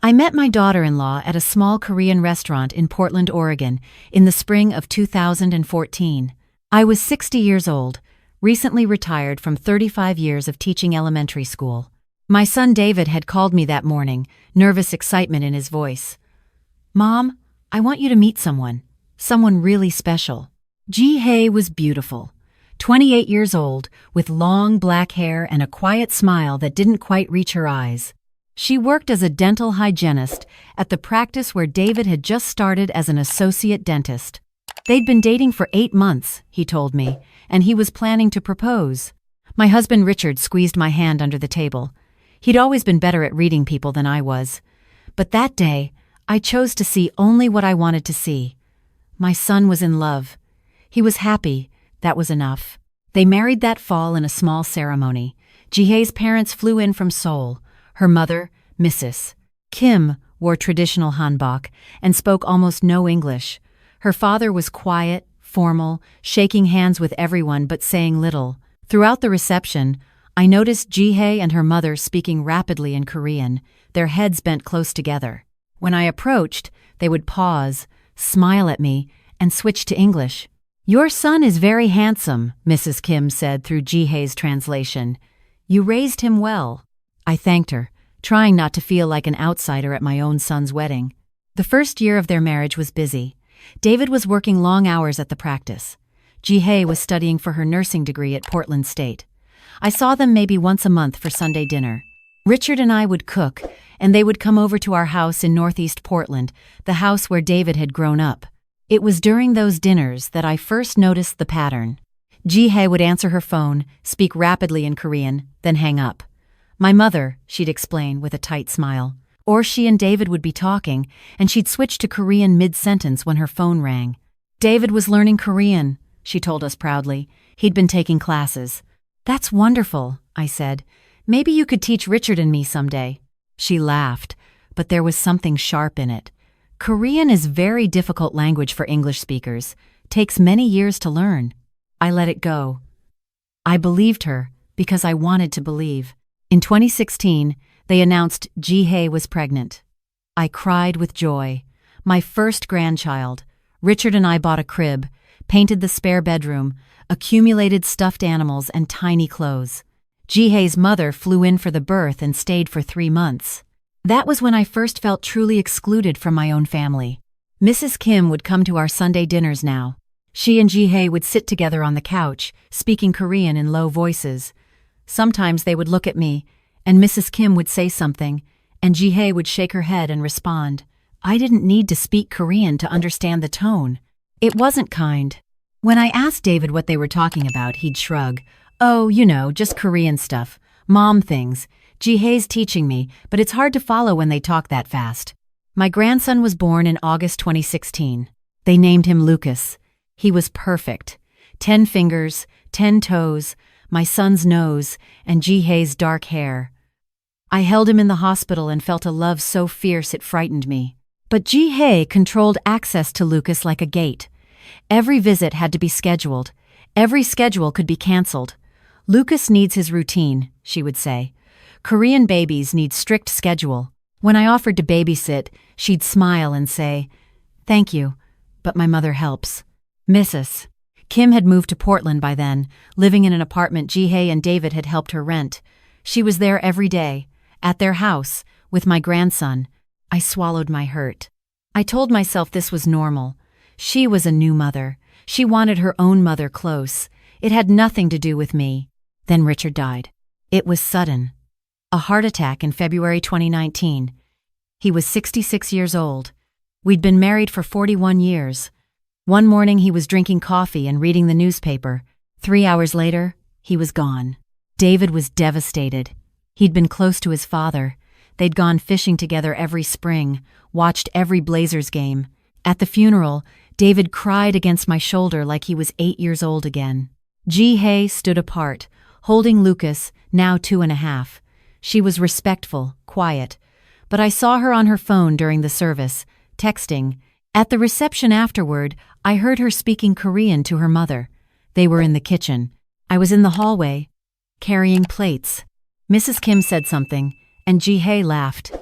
I met my daughter-in-law at a small Korean restaurant in Portland, Oregon, in the spring of 2014. I was 60 years old, recently retired from 35 years of teaching elementary school. My son David had called me that morning, nervous excitement in his voice. "Mom, I want you to meet someone really special." Ji-hye was beautiful, 28 years old, with long black hair and a quiet smile that didn't quite reach her eyes. She worked as a dental hygienist at the practice where David had just started as an associate dentist. They'd been dating for 8 months, he told me, and he was planning to propose. My husband Richard squeezed my hand under the table. He'd always been better at reading people than I was. But that day, I chose to see only what I wanted to see. My son was in love. He was happy. That was enough. They married that fall in a small ceremony. Ji-hye's parents flew in from Seoul. Her mother, Mrs. Kim, wore traditional hanbok and spoke almost no English. Her father was quiet, formal, shaking hands with everyone but saying little. Throughout the reception, I noticed Ji-hye and her mother speaking rapidly in Korean, their heads bent close together. When I approached, they would pause, smile at me, and switch to English. "Your son is very handsome," Mrs. Kim said through Ji-hye's translation. "You raised him well." I thanked her, trying not to feel like an outsider at my own son's wedding. The first year of their marriage was busy. David was working long hours at the practice. Ji-hye was studying for her nursing degree at Portland State. I saw them maybe once a month for Sunday dinner. Richard and I would cook, and they would come over to our house in Northeast Portland, the house where David had grown up. It was during those dinners that I first noticed the pattern. Ji-hye would answer her phone, speak rapidly in Korean, then hang up. "My mother," she'd explain with a tight smile. Or she and David would be talking, and she'd switch to Korean mid-sentence when her phone rang. "David was learning Korean," she told us proudly. "He'd been taking classes." "That's wonderful," I said. "Maybe you could teach Richard and me someday." She laughed, but there was something sharp in it. Korean is very difficult language for English speakers. Takes many years to learn. I let it go. I believed her because I wanted to believe. In 2016, they announced Ji-hye was pregnant. I cried with joy. My first grandchild. Richard and I bought a crib, painted the spare bedroom, accumulated stuffed animals and tiny clothes. Ji-hye's mother flew in for the birth and stayed for 3 months. That was when I first felt truly excluded from my own family. Mrs. Kim would come to our Sunday dinners now. She and Ji-hye would sit together on the couch, speaking Korean in low voices. Sometimes they would look at me, and Mrs. Kim would say something, and Ji-hye would shake her head and respond. I didn't need to speak Korean to understand the tone. It wasn't kind. When I asked David what they were talking about, he'd shrug. "Oh, just Korean stuff. Mom things. Ji-hye's teaching me, but it's hard to follow when they talk that fast." My grandson was born in August 2016. They named him Lucas. He was perfect. 10 fingers, 10 toes, my son's nose, and Ji-hye's dark hair. I held him in the hospital and felt a love so fierce it frightened me. But Ji-hye controlled access to Lucas like a gate. Every visit had to be scheduled. Every schedule could be canceled. "Lucas needs his routine," she would say. "Korean babies need strict schedule." When I offered to babysit, she'd smile and say, "Thank you, but my mother helps." Mrs. Kim had moved to Portland by then, living in an apartment Ji-hye and David had helped her rent. She was there every day, at their house, with my grandson. I swallowed my hurt. I told myself this was normal. She was a new mother. She wanted her own mother close. It had nothing to do with me. Then Richard died. It was sudden. A heart attack in February 2019. He was 66 years old. We'd been married for 41 years. One morning he was drinking coffee and reading the newspaper. 3 hours later, he was gone. David was devastated. He'd been close to his father. They'd gone fishing together every spring, watched every Blazers game. At the funeral, David cried against my shoulder like he was 8 years old again. Ji-hye stood apart, holding Lucas, now 2.5. She was respectful, quiet, but I saw her on her phone during the service, texting. At the reception afterward, I heard her speaking Korean to her mother. They were in the kitchen. I was in the hallway, carrying plates. Mrs. Kim said something, and Ji-hye laughed.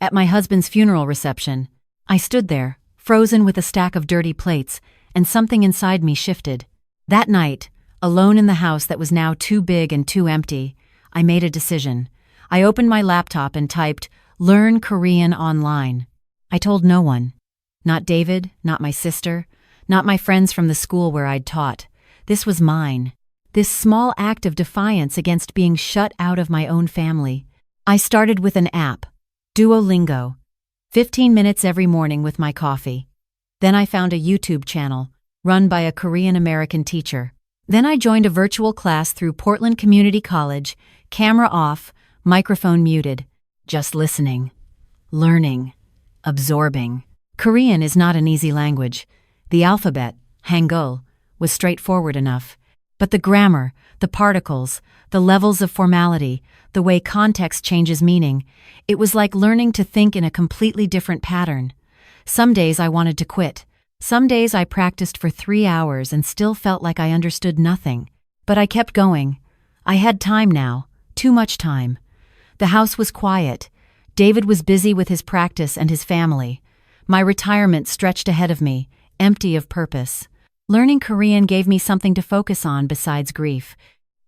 At my husband's funeral reception, I stood there, frozen with a stack of dirty plates, and something inside me shifted. That night, alone in the house that was now too big and too empty, I made a decision. I opened my laptop and typed, "Learn Korean online." I told no one. Not David, not my sister, not my friends from the school where I'd taught. This was mine. This small act of defiance against being shut out of my own family. I started with an app, Duolingo, 15 minutes every morning with my coffee. Then I found a YouTube channel, run by a Korean-American teacher. Then I joined a virtual class through Portland Community College, camera off, microphone muted, just listening, learning, absorbing. Korean is not an easy language. The alphabet, Hangul, was straightforward enough. But the grammar, the particles, the levels of formality, the way context changes meaning, it was like learning to think in a completely different pattern. Some days I wanted to quit. Some days I practiced for 3 hours and still felt like I understood nothing. But I kept going. I had time now, too much time. The house was quiet. David was busy with his practice and his family. My retirement stretched ahead of me, empty of purpose. Learning Korean gave me something to focus on besides grief.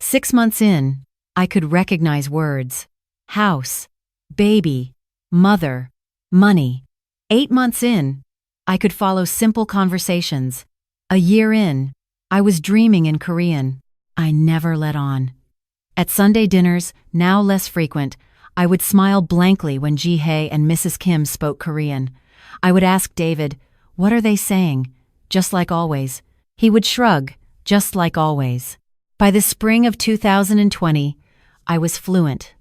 6 months in, I could recognize words. House, baby, mother, money. 8 months in, I could follow simple conversations. A year in, I was dreaming in Korean. I never let on. At Sunday dinners, now less frequent, I would smile blankly when Ji-hae and Mrs. Kim spoke Korean. I would ask David, "What are they saying?" Just like always. He would shrug, just like always. By the spring of 2020, I was fluent.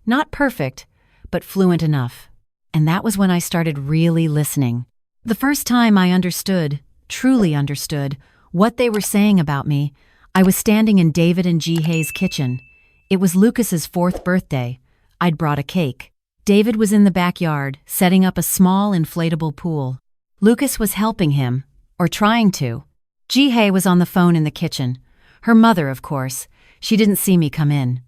Not perfect, but fluent enough. And that was when I started really listening. The first time I understood, truly understood, what they were saying about me, I was standing in David and Ji-hae's kitchen. It was Lucas's 4th birthday. I'd brought a cake. David was in the backyard, setting up a small inflatable pool. Lucas was helping him, or trying to. Ji-hae was on the phone in the kitchen. Her mother, of course. She didn't see me come in.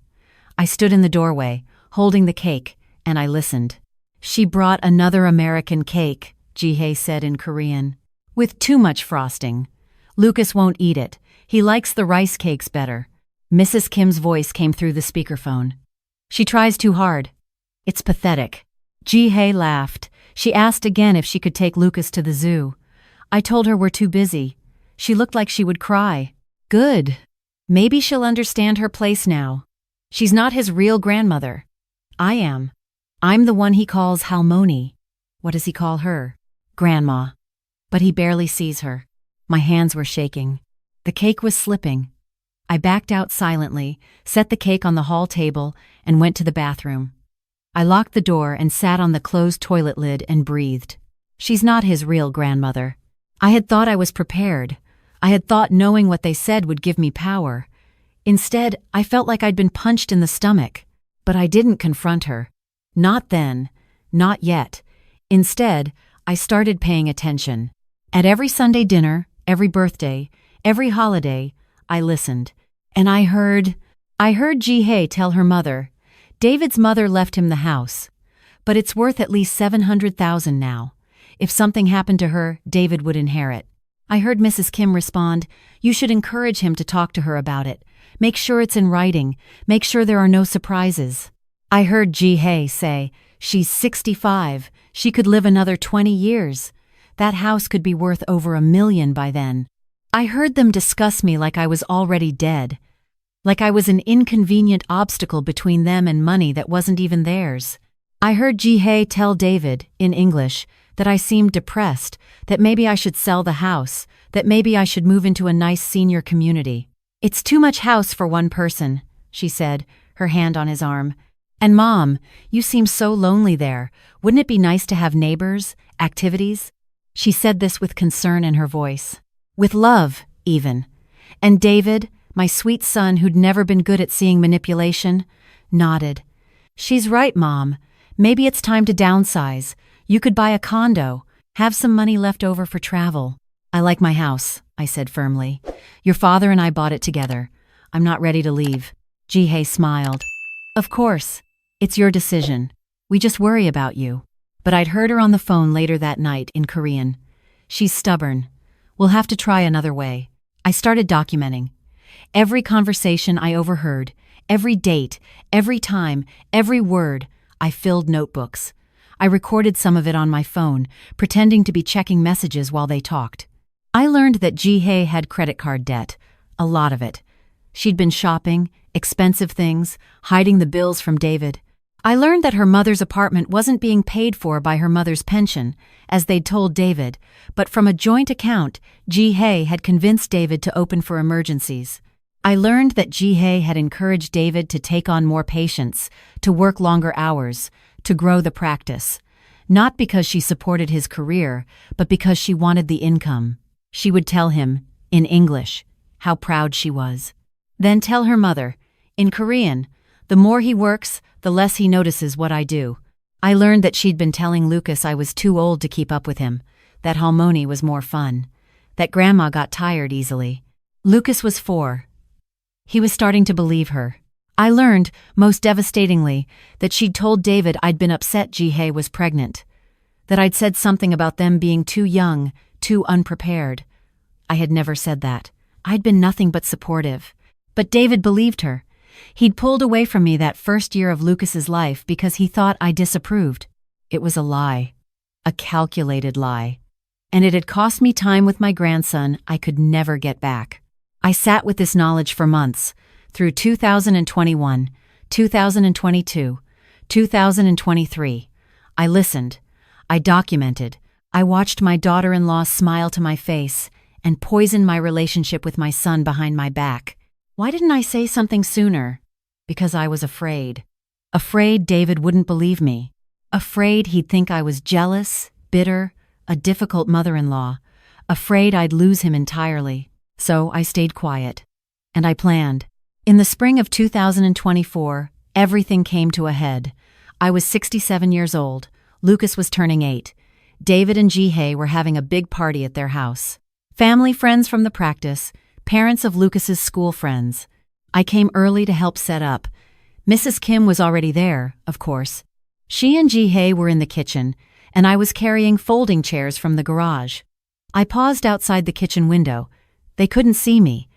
I stood in the doorway, holding the cake, and I listened. "She brought another American cake," Ji-hae said in Korean, "with too much frosting. Lucas won't eat it. He likes the rice cakes better." Mrs. Kim's voice came through the speakerphone. "She tries too hard. It's pathetic." Ji-hae laughed. She asked again if she could take Lucas to the zoo. I told her we're too busy. She looked like she would cry. Good. Maybe she'll understand her place now. She's not his real grandmother. I am. I'm the one he calls Halmoni. What does he call her? Grandma. But he barely sees her. My hands were shaking. The cake was slipping. I backed out silently, set the cake on the hall table, and went to the bathroom. I locked the door and sat on the closed toilet lid and breathed. She's not his real grandmother. I had thought I was prepared. I had thought knowing what they said would give me power. Instead, I felt like I'd been punched in the stomach. But I didn't confront her. Not then. Not yet. Instead, I started paying attention. At every Sunday dinner, every birthday, every holiday, I listened. And I heard Ji-hae tell her mother, "David's mother left him the house. But it's worth at least $700,000 now. If something happened to her, David would inherit." I heard Mrs. Kim respond, "You should encourage him to talk to her about it. Make sure it's in writing. Make sure there are no surprises." I heard Ji-hae say, "She's 65. She could live another 20 years. That house could be worth over $1 million by then." I heard them discuss me like I was already dead. Like I was an inconvenient obstacle between them and money that wasn't even theirs. I heard Ji-hae tell David, in English, that I seemed depressed, that maybe I should sell the house, that maybe I should move into a nice senior community. "It's too much house for one person," she said, her hand on his arm. "And Mom, you seem so lonely there. Wouldn't it be nice to have neighbors, activities?" She said this with concern in her voice. With love, even. And David, my sweet son who'd never been good at seeing manipulation, nodded. "She's right, Mom. Maybe it's time to downsize. You could buy a condo, have some money left over for travel." "I like my house," I said firmly. "Your father and I bought it together. I'm not ready to leave." Ji-hae smiled. "Of course. It's your decision. We just worry about you." But I'd heard her on the phone later that night in Korean. She's stubborn. We'll have to try another way. I started documenting. Every conversation I overheard, every date, every time, every word, I filled notebooks. I recorded some of it on my phone, pretending to be checking messages while they talked. I learned that Ji-hae had credit card debt, a lot of it. She'd been shopping, expensive things, hiding the bills from David. I learned that her mother's apartment wasn't being paid for by her mother's pension, as they'd told David, but from a joint account, Ji-hae had convinced David to open for emergencies. I learned that Ji-hae had encouraged David to take on more patients, to work longer hours, to grow the practice. Not because she supported his career, but because she wanted the income. She would tell him, in English, how proud she was. Then tell her mother, in Korean, the more he works, the less he notices what I do. I learned that she'd been telling Lucas I was too old to keep up with him, that Halmoni was more fun, that Grandma got tired easily. Lucas was 4. He was starting to believe her. I learned, most devastatingly, that she'd told David I'd been upset Ji-hae was pregnant, that I'd said something about them being too young, too unprepared. I had never said that. I'd been nothing but supportive. But David believed her. He'd pulled away from me that first year of Lucas's life because he thought I disapproved. It was a lie. A calculated lie. And it had cost me time with my grandson I could never get back. I sat with this knowledge for months, through 2021, 2022, 2023. I listened. I documented. I watched my daughter-in-law smile to my face and poison my relationship with my son behind my back. Why didn't I say something sooner? Because I was afraid. Afraid David wouldn't believe me. Afraid he'd think I was jealous, bitter, a difficult mother-in-law. Afraid I'd lose him entirely. So I stayed quiet. And I planned. In the spring of 2024, everything came to a head. I was 67 years old. Lucas was turning 8. David and Ji-hae were having a big party at their house. Family friends from the practice, parents of Lucas's school friends. I came early to help set up. Mrs. Kim was already there, of course. She and Ji-hae were in the kitchen, and I was carrying folding chairs from the garage. I paused outside the kitchen window. They couldn't see me,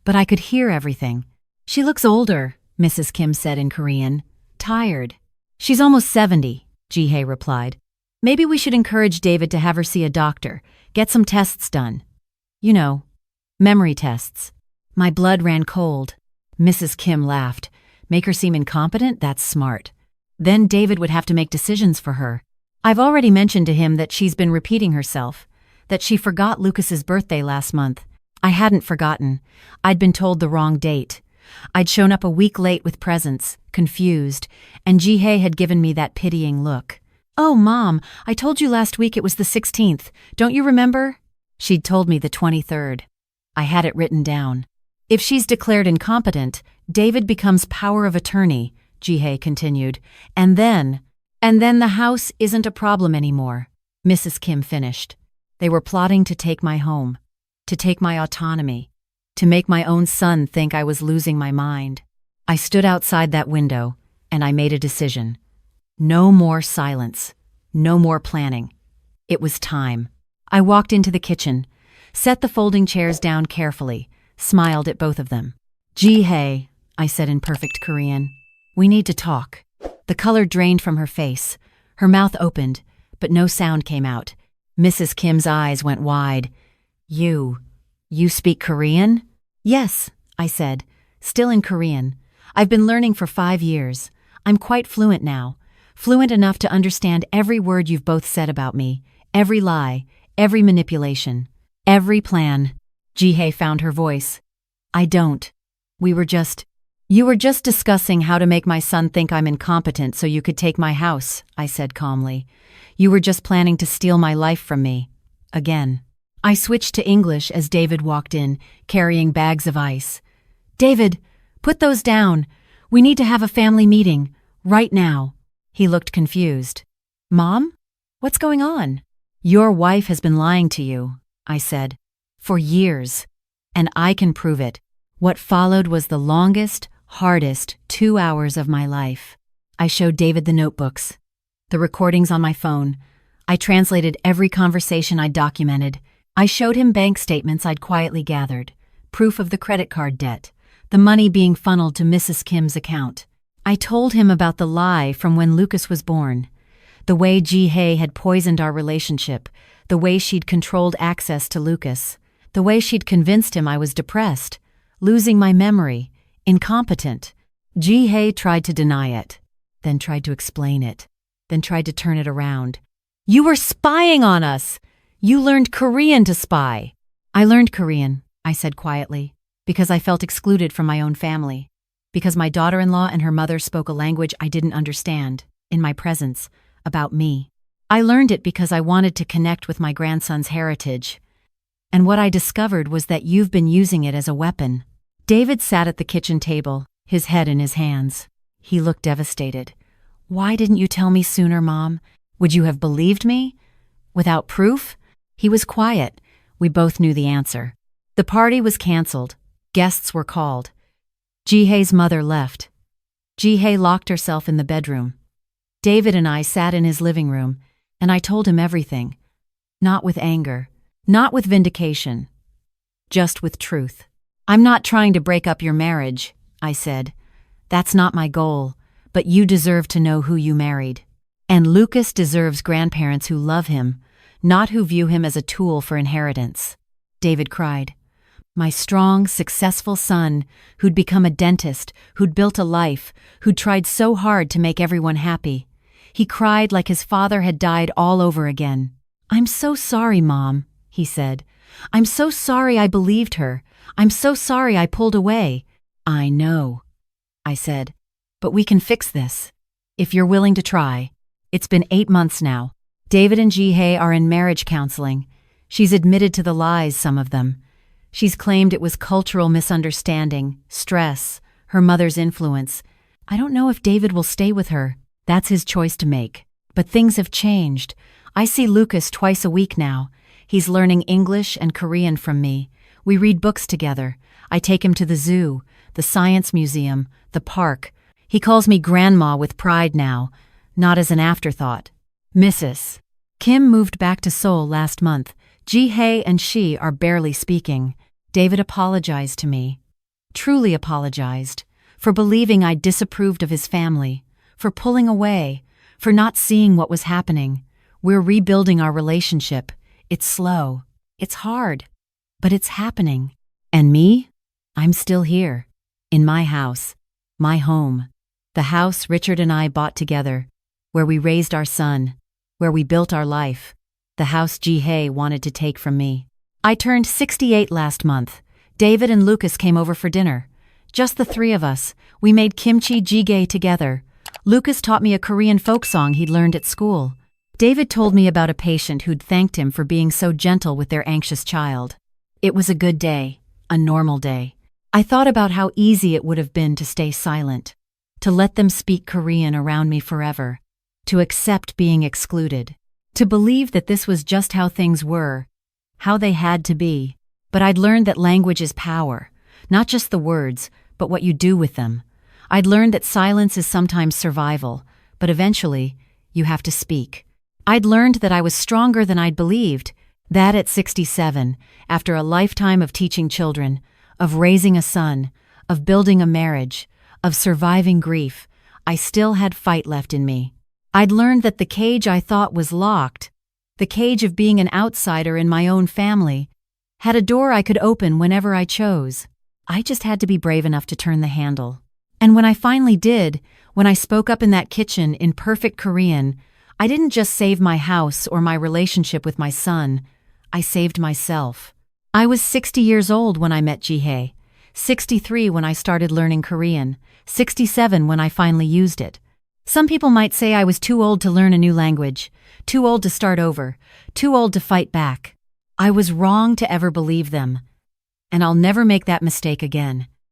but I could hear everything. She looks older, Mrs. Kim said in Korean. Tired. She's almost 70, Ji-hae replied. Maybe we should encourage David to have her see a doctor, get some tests done. You know, memory tests. My blood ran cold. Mrs. Kim laughed. Make her seem incompetent? That's smart. Then David would have to make decisions for her. I've already mentioned to him that she's been repeating herself, that she forgot Lucas's birthday last month. I hadn't forgotten. I'd been told the wrong date. I'd shown up a week late with presents, confused, and Ji-hae had given me that pitying look. Oh, Mom, I told you last week it was the 16th. Don't you remember? She'd told me the 23rd. I had it written down. If she's declared incompetent, David becomes power of attorney, Ji-hae continued. And then the house isn't a problem anymore, Mrs. Kim finished. They were plotting to take my home, to take my autonomy, to make my own son think I was losing my mind. I stood outside that window, and I made a decision. No more silence. No more planning. It was time. I walked into the kitchen, set the folding chairs down carefully, smiled at both of them. Ji-hae, I said in perfect Korean. We need to talk. The color drained from her face. Her mouth opened, but no sound came out. Mrs. Kim's eyes went wide. You speak Korean? Yes, I said, still in Korean. I've been learning for 5 years. I'm quite fluent now. Fluent enough to understand every word you've both said about me, every lie, every manipulation, every plan. Ji-hae found her voice. I don't. You were just discussing how to make my son think I'm incompetent so you could take my house, I said calmly. You were just planning to steal my life from me. Again. I switched to English as David walked in, carrying bags of ice. David, put those down. We need to have a family meeting, right now. He looked confused. Mom? What's going on? Your wife has been lying to you, I said. For years. And I can prove it. What followed was the longest, hardest 2 hours of my life. I showed David the notebooks. the recordings on my phone. I translated every conversation I'd documented. I showed him bank statements I'd quietly gathered, proof of the credit card debt, the money being funneled to Mrs. Kim's account. I told him about the lie from when Lucas was born, the way Ji-hye had poisoned our relationship, the way she'd controlled access to Lucas, the way she'd convinced him I was depressed, losing my memory, incompetent. Ji-hye tried to deny it, then tried to explain it, then tried to turn it around. "You were spying on us! You learned Korean to spy!" "I learned Korean," I said quietly, because I felt excluded from my own family, because my daughter-in-law and her mother spoke a language I didn't understand, in my presence, about me. I learned it because I wanted to connect with my grandson's heritage. And what I discovered was that you've been using it as a weapon. David sat at the kitchen table, his head in his hands. He looked devastated. "Why didn't you tell me sooner, Mom? Would you have believed me? Without proof?" He was quiet. We both knew the answer. The party was canceled. Guests were called. Ji-hye's mother left. Ji-hye locked herself in the bedroom. David and I sat in his living room, and I told him everything. Not with anger, not with vindication, just with truth. "I'm not trying to break up your marriage," I said. "That's not my goal, but you deserve to know who you married. And Lucas deserves grandparents who love him, not who view him as a tool for inheritance." David cried. My strong, successful son, who'd become a dentist, who'd built a life, who'd tried so hard to make everyone happy. He cried like his father had died all over again. "I'm so sorry, Mom," he said. "I'm so sorry I believed her. I'm so sorry I pulled away." "I know," I said, "but we can fix this, if you're willing to try." It's been 8 months now. David and Ji-hye are in marriage counseling. She's admitted to the lies, some of them. She's claimed it was cultural misunderstanding, stress, her mother's influence. I don't know if David will stay with her. That's his choice to make. But things have changed. I see Lucas twice a week now. He's learning English and Korean from me. We read books together. I take him to the zoo, the science museum, the park. He calls me grandma with pride now, not as an afterthought. Mrs. Kim moved back to Seoul last month. Ji-hye and she are barely speaking. David apologized to me. Truly apologized. For believing I disapproved of his family. For pulling away. For not seeing what was happening. We're rebuilding our relationship. It's slow. It's hard. But it's happening. And me? I'm still here. In my house. My home. The house Richard and I bought together. Where we raised our son. Where we built our life. The house Ji-hye wanted to take from me. I turned 68 last month. David and Lucas came over for dinner. Just the 3 of us. We made kimchi jjigae together. Lucas taught me a Korean folk song he'd learned at school. David told me about a patient who'd thanked him for being so gentle with their anxious child. It was a good day, a normal day. I thought about how easy it would have been to stay silent, to let them speak Korean around me forever, to accept being excluded. To believe that this was just how things were, how they had to be. But I'd learned that language is power, not just the words, but what you do with them. I'd learned that silence is sometimes survival, but eventually, you have to speak. I'd learned that I was stronger than I'd believed, that at 67, after a lifetime of teaching children, of raising a son, of building a marriage, of surviving grief, I still had fight left in me. I'd learned that the cage I thought was locked, the cage of being an outsider in my own family, had a door I could open whenever I chose. I just had to be brave enough to turn the handle. And when I finally did, when I spoke up in that kitchen in perfect Korean, I didn't just save my house or my relationship with my son, I saved myself. I was 60 years old when I met Ji-hye, 63 when I started learning Korean, 67 when I finally used it. Some people might say I was too old to learn a new language, too old to start over, too old to fight back. I was wrong to ever believe them. And I'll never make that mistake again.